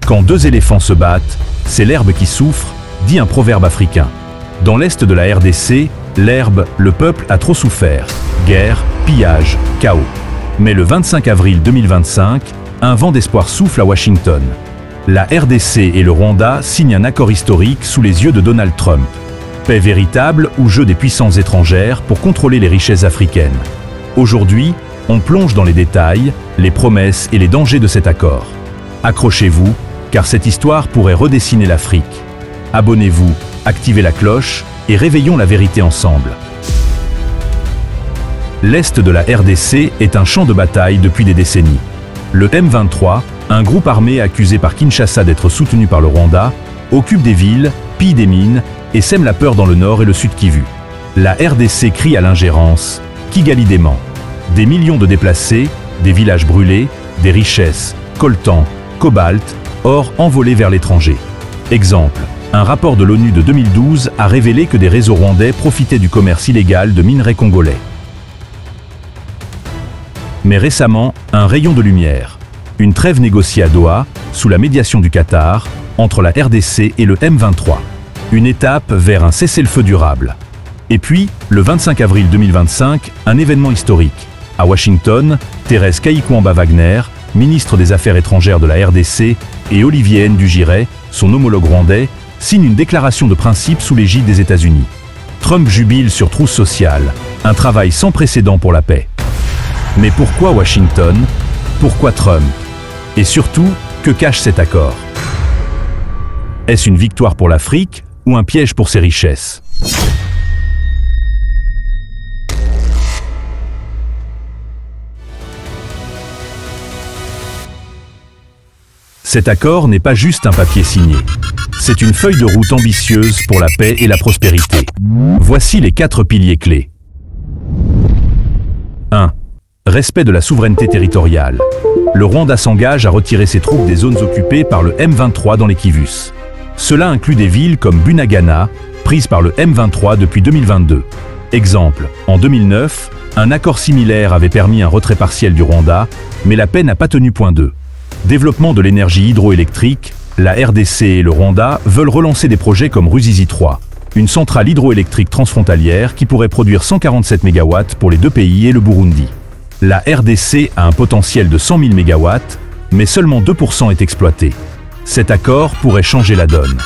Quand deux éléphants se battent, c'est l'herbe qui souffre, dit un proverbe africain. Dans l'est de la RDC, l'herbe, le peuple a trop souffert. Guerre, pillage, chaos. Mais le 25 avril 2025, un vent d'espoir souffle à Washington. La RDC et le Rwanda signent un accord historique sous les yeux de Donald Trump. Paix véritable ou jeu des puissances étrangères pour contrôler les richesses africaines. Aujourd'hui, on plonge dans les détails, les promesses et les dangers de cet accord. Accrochez-vous, car cette histoire pourrait redessiner l'Afrique. Abonnez-vous, activez la cloche et réveillons la vérité ensemble. L'Est de la RDC est un champ de bataille depuis des décennies. Le M23, un groupe armé accusé par Kinshasa d'être soutenu par le Rwanda, occupe des villes, pille des mines et sème la peur dans le nord et le sud Kivu. La RDC crie à l'ingérence, Kigali dément. Des millions de déplacés, des villages brûlés, des richesses, coltan, cobalt, or envolés vers l'étranger. Exemple, un rapport de l'ONU de 2012 a révélé que des réseaux rwandais profitaient du commerce illégal de minerais congolais. Mais récemment, un rayon de lumière. Une trêve négociée à Doha, sous la médiation du Qatar, entre la RDC et le M23. Une étape vers un cessez-le-feu durable. Et puis, le 25 avril 2025, un événement historique. À Washington, Thérèse Kayikwamba-Wagner, ministre des Affaires étrangères de la RDC, et Olivier Nduhungirehe, son homologue rwandais, signent une déclaration de principe sous l'égide des États-Unis. Trump jubile sur trousse sociale, un travail sans précédent pour la paix. Mais pourquoi Washington? Pourquoi Trump? Et surtout, que cache cet accord? Est-ce une victoire pour l'Afrique ou un piège pour ses richesses? Cet accord n'est pas juste un papier signé. C'est une feuille de route ambitieuse pour la paix et la prospérité. Voici les 4 piliers clés. 1. Respect de la souveraineté territoriale. Le Rwanda s'engage à retirer ses troupes des zones occupées par le M23 dans les Kivus. Cela inclut des villes comme Bunagana, prises par le M23 depuis 2022. Exemple, en 2009, un accord similaire avait permis un retrait partiel du Rwanda, mais la paix n'a pas tenu point 2. Développement de l'énergie hydroélectrique, la RDC et le Rwanda veulent relancer des projets comme Ruzizi 3, une centrale hydroélectrique transfrontalière qui pourrait produire 147 MW pour les deux pays et le Burundi. La RDC a un potentiel de 100 000 MW, mais seulement 2% est exploité. Cet accord pourrait changer la donne.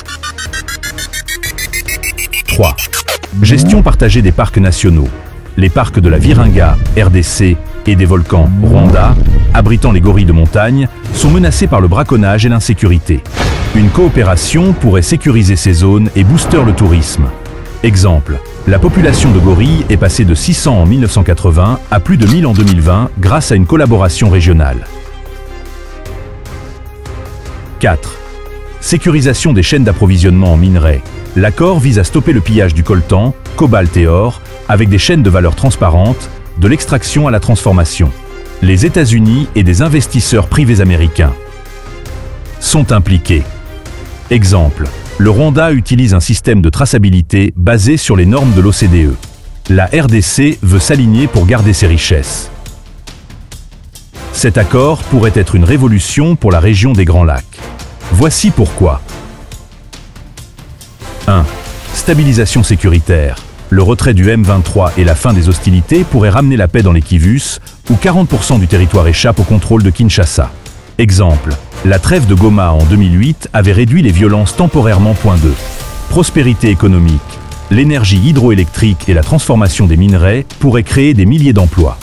3. Gestion partagée des parcs nationaux. Les parcs de la Virunga, RDC, et des volcans, Rwanda, abritant les gorilles de montagne, sont menacés par le braconnage et l'insécurité. Une coopération pourrait sécuriser ces zones et booster le tourisme. Exemple, la population de gorilles est passée de 600 en 1980 à plus de 1000 en 2020 grâce à une collaboration régionale. 4. Sécurisation des chaînes d'approvisionnement en minerais. L'accord vise à stopper le pillage du coltan, cobalt et or, avec des chaînes de valeur transparentes, de l'extraction à la transformation. Les États-Unis et des investisseurs privés américains sont impliqués. Exemple, le Rwanda utilise un système de traçabilité basé sur les normes de l'OCDE. La RDC veut s'aligner pour garder ses richesses. Cet accord pourrait être une révolution pour la région des Grands Lacs. Voici pourquoi. 1. Stabilisation sécuritaire. Le retrait du M23 et la fin des hostilités pourraient ramener la paix dans les Kivus, où 40% du territoire échappe au contrôle de Kinshasa. Exemple, la trêve de Goma en 2008 avait réduit les violences temporairement. 2. Prospérité économique. L'énergie hydroélectrique et la transformation des minerais pourraient créer des milliers d'emplois.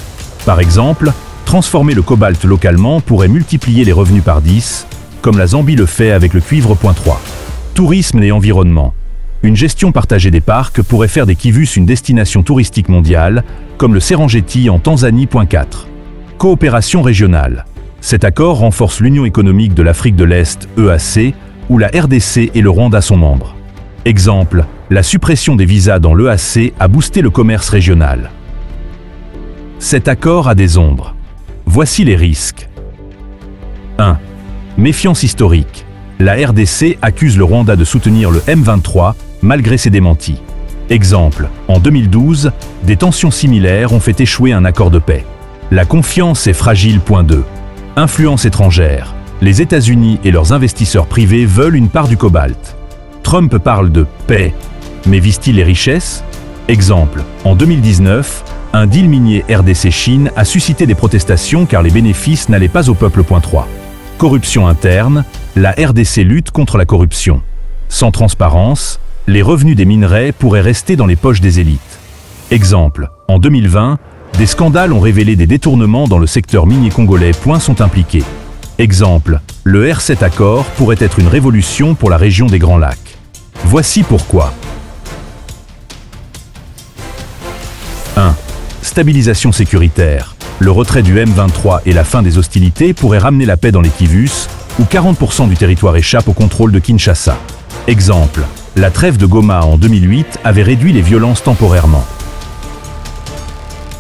Par exemple, transformer le cobalt localement pourrait multiplier les revenus par 10, comme la Zambie le fait avec le cuivre. 3. Tourisme et environnement. Une gestion partagée des parcs pourrait faire des Kivus une destination touristique mondiale, comme le Serengeti en Tanzanie. 4. Coopération régionale. Cet accord renforce l'Union économique de l'Afrique de l'Est, EAC, où la RDC et le Rwanda sont membres. Exemple, la suppression des visas dans l'EAC a boosté le commerce régional. Cet accord a des ombres. Voici les risques. 1. Méfiance historique. La RDC accuse le Rwanda de soutenir le M23 malgré ses démentis. Exemple, en 2012, des tensions similaires ont fait échouer un accord de paix. La confiance est fragile. 2. Influence étrangère. Les États-Unis et leurs investisseurs privés veulent une part du cobalt. Trump parle de paix, mais vise-t-il les richesses? Exemple, en 2019, un deal minier RDC-Chine a suscité des protestations car les bénéfices n'allaient pas au peuple. 3. Corruption interne, la RDC lutte contre la corruption. Sans transparence, les revenus des minerais pourraient rester dans les poches des élites. Exemple, en 2020, des scandales ont révélé des détournements dans le secteur minier congolais. Sont impliqués. Exemple, le R7 Accord pourrait être une révolution pour la région des Grands Lacs. Voici pourquoi. 1. Stabilisation sécuritaire. Le retrait du M23 et la fin des hostilités pourraient ramener la paix dans les Kivus, où 40% du territoire échappe au contrôle de Kinshasa. Exemple, la trêve de Goma en 2008 avait réduit les violences temporairement.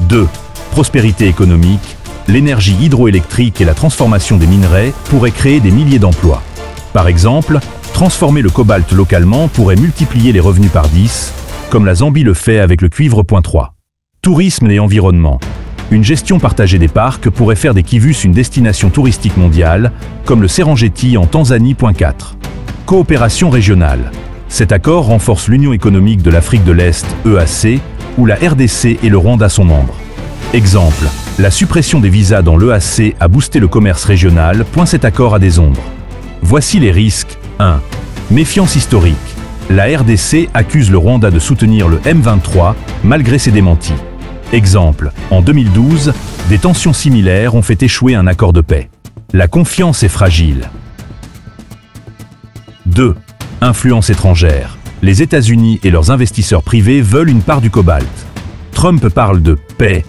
2. Prospérité économique. L'énergie hydroélectrique et la transformation des minerais pourraient créer des milliers d'emplois. Par exemple, transformer le cobalt localement pourrait multiplier les revenus par 10, comme la Zambie le fait avec le cuivre. 3. Tourisme et environnement. Une gestion partagée des parcs pourrait faire des Kivus une destination touristique mondiale, comme le Serengeti en Tanzanie. 4. Coopération régionale. Cet accord renforce l'Union économique de l'Afrique de l'Est, EAC, où la RDC et le Rwanda sont membres. Exemple, la suppression des visas dans l'EAC a boosté le commerce régional. Cet accord a des ombres. Voici les risques. 1. Méfiance historique. La RDC accuse le Rwanda de soutenir le M23 malgré ses démentis. Exemple, en 2012, des tensions similaires ont fait échouer un accord de paix. La confiance est fragile. 2. Influence étrangère. Les États-Unis et leurs investisseurs privés veulent une part du cobalt. Trump parle de paix,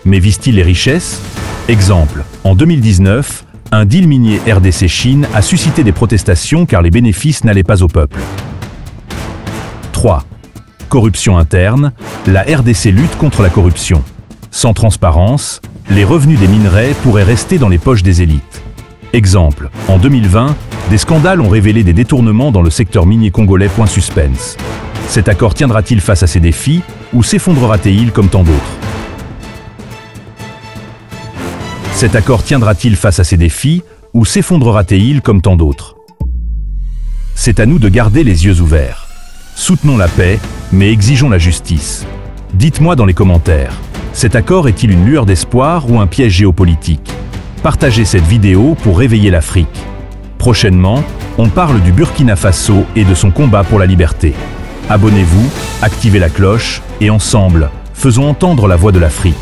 mais vise-t-il les richesses? Exemple, en 2019, un deal minier RDC-Chine a suscité des protestations car les bénéfices n'allaient pas au peuple. 3. Corruption interne, la RDC lutte contre la corruption. Sans transparence, les revenus des minerais pourraient rester dans les poches des élites. Exemple, en 2020, des scandales ont révélé des détournements dans le secteur minier congolais. Suspense. Cet accord tiendra-t-il face à ces défis ou s'effondrera-t-il comme tant d'autres? Cet accord tiendra-t-il face à ces défis ou s'effondrera-t-il comme tant d'autres? C'est à nous de garder les yeux ouverts. Soutenons la paix, mais exigeons la justice. Dites-moi dans les commentaires, cet accord est-il une lueur d'espoir ou un piège géopolitique? Partagez cette vidéo pour réveiller l'Afrique. Prochainement, on parle du Burkina Faso et de son combat pour la liberté. Abonnez-vous, activez la cloche et ensemble, faisons entendre la voix de l'Afrique.